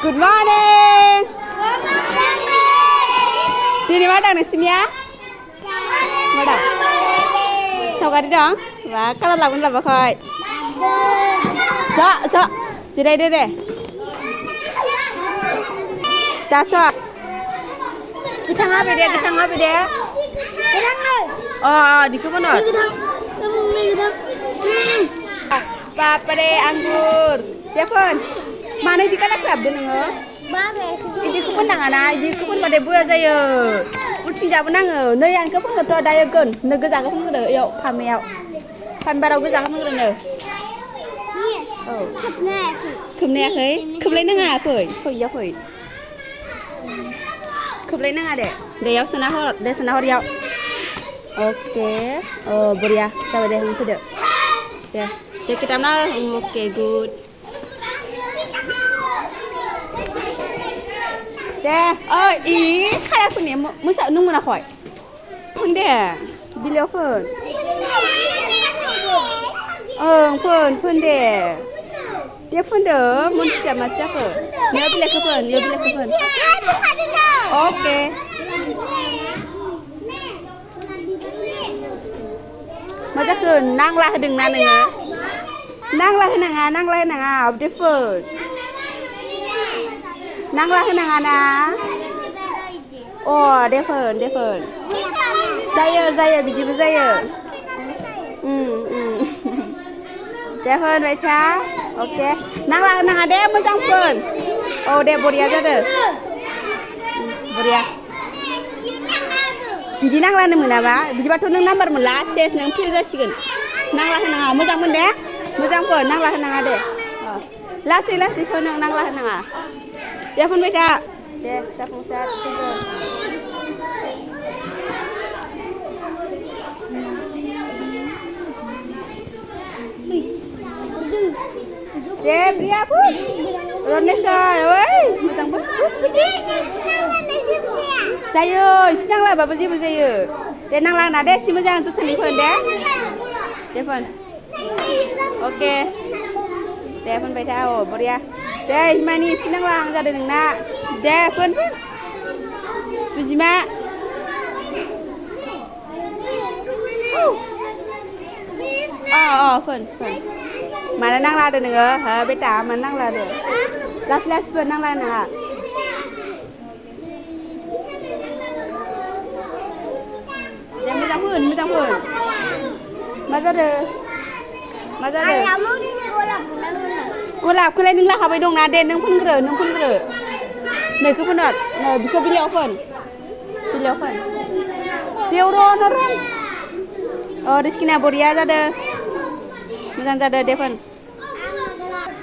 Good morning. Dini mana nak sini ya? Mana? Saudari dong. Wah, kalau lagu ni apa kau? So, sidai deh. Tak so. Kita ngapa dia? Oh, di kebun or? Papa deh anggur. Siapa? Mana di kana club deh nengo? Ini kebun nangana, ini kebun pada buat saya. Ucing jawab nango. Neyan kebun itu ada ya kan? Nege jaga kebun ada. Yuk, pamel. Pambarau gue jaga kebun ada. Oh. Kebun lain nanga apa? Ya apa? Kebun lain nanga deh. Dia senahor ya. Oke. Oh, beria. Coba deh yang itu deh. Ya. Jadi kita mana? Oke, good. Deh. Oh, ini kayak apa nih? Masa nunggu nak koi? Pun deh. Bila phone. Pun deh. Dia pun deh. Mau macam apa? Dia bila phone. Oke. Macam tu, nanglah dengan nanga. Nanglah, beautiful. Nanglah na. Oh, different. Saya, biji saya. Different, baca. Okay. Nanglah deh, macam phone. Oh, deh boria ada. Boria. Biji nanglah ni mana ba? Biji batu nang number mula, ses nang pil gasikan. Nanglah macam mana deh? Macam phone, nanglah deh. Lasi phone nanglah. Dia pun beda. Dia sapung sat phone. Dia beri apa? Ronesa, oi, macam apa? Saya, sinanglah bapa sih saya. Dia nanglah nade sih macam tu telefon deh. Dia pun. Okey. Dia pun beda oh, beria. Deh, mani sinang lang jadi nengna. Deh pun. Bujima. Pun. Mana nang lah ada nenga? Beta mana nang lah ada. Las pun nang lah nenga. Yang macam pun. Macam ada. Golapคืออะไรนึงล่ะเขาไปดงนาเด่นนึงพุ่นเกลือเนี่ยคือพุ่นอดเนี่ยบิโกบิเลียวฟันเดียวร้อนoh di sini aboria ada macam ada depan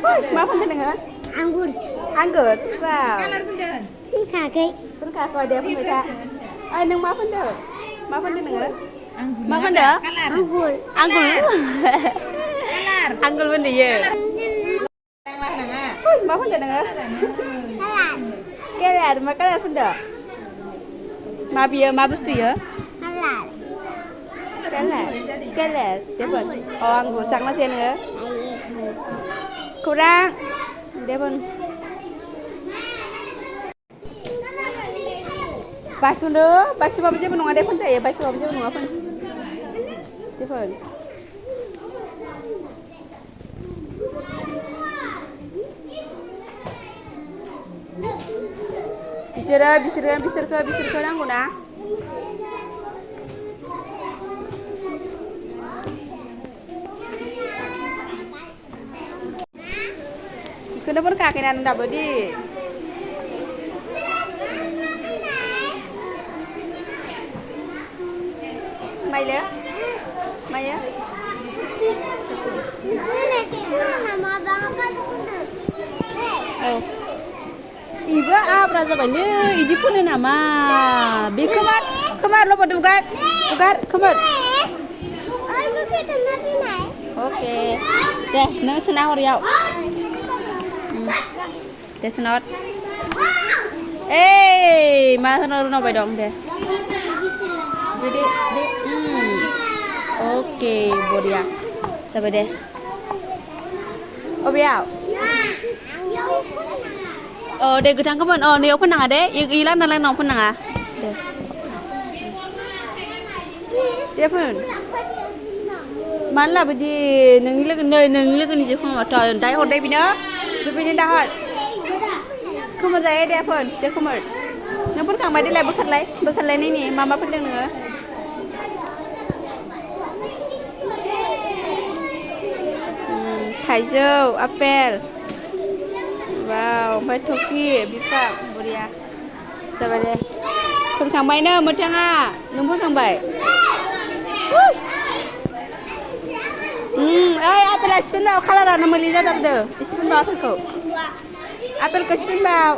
apa pun dengar anggur wow pun kakek dia pun baca neng ma pun dengar anggur pun dia Ma pun dengar. Kelar, makalah pun dah. Ma biar, ma bestu ya. Kelar, dia pun. Oh, anggur, sang nasi ni. Kurang, dia pun. Basuh apa je pun ada pun saya. Basuh apa je pun apa? Dia pun. Bisir ke nang guna. Kena pun kakek nan dah bodi. Maya. Oh. Ibu apa raja banyak? Iji pun nama. Bi kemar lo pada ugar, kemar. Okay. Deh, nang senang orang. Deh senang. Masa nang apa dong deh? Jadi, okay, bodia. Sampai deh. Oh biar. deh gedang kemen neo penang ade ilan nalang nong penang deh dia pun mana bedi neng lagi ni je pun atau dai hot dai bina sebenarnya dah hot kemen saya dia pun dia kemen neng pun kang mai dia bekat lai ni mama pun deng neng थाइजौ apple वाव ओमफ्राय टफि बिफां बरिया जाबाय दे फोनखांबायनो मोथाङा नों फोनखांबाय ओइ आपेला सिफिन बाव कालारानो मोलि जाथारदो सिफिन बाव आपेलखौ आपेलखौ सिफिन बाव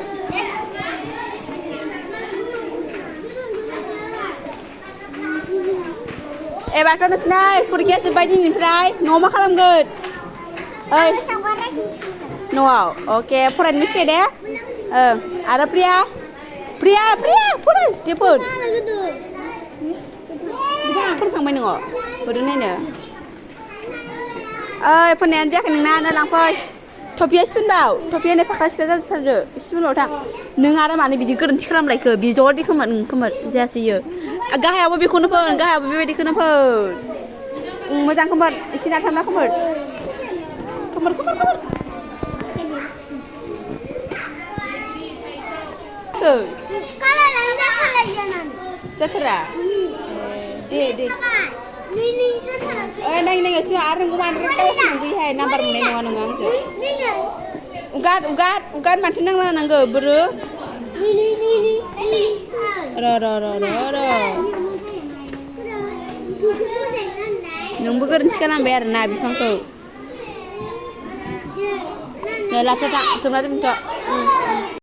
एबारथ' नोंसिना फरिखाया जोब्बाय दिनैनिफ्राय न'आव मा खालामगोन ओइ न'आव अके फरायनो मिथिबाय दे आरो प्रिया फराय दे फोन फोनखांबाय नोङो बोरै नायनो ओइ फोननायानो जायाखै नोंना ना लांफै टफिया सिफिनबाव टफिया नै फाख्रा सिख्रा जाजोबथारदो सिफिनबाव थां नों आरो मानो बिदि गोरोन्थि खालामलायखो बि ज'दि खोमोर जायासै इयो गाहायावबो बेखौनो फोन गाहायावबो बेबायदिखौनो फोन मोजां खोमोर एसे नाथामना खोमोर जाथारा दे नाय itu आरो गुमान बैहाय नाम्बार मोननाय नङा नोङो आंसो उगाद माथो नांलानांगौ बोरो र' नोंबो गोरोन्थि खालामबाय आरोना बिफांखौ लाथ' जोंना दोनथ'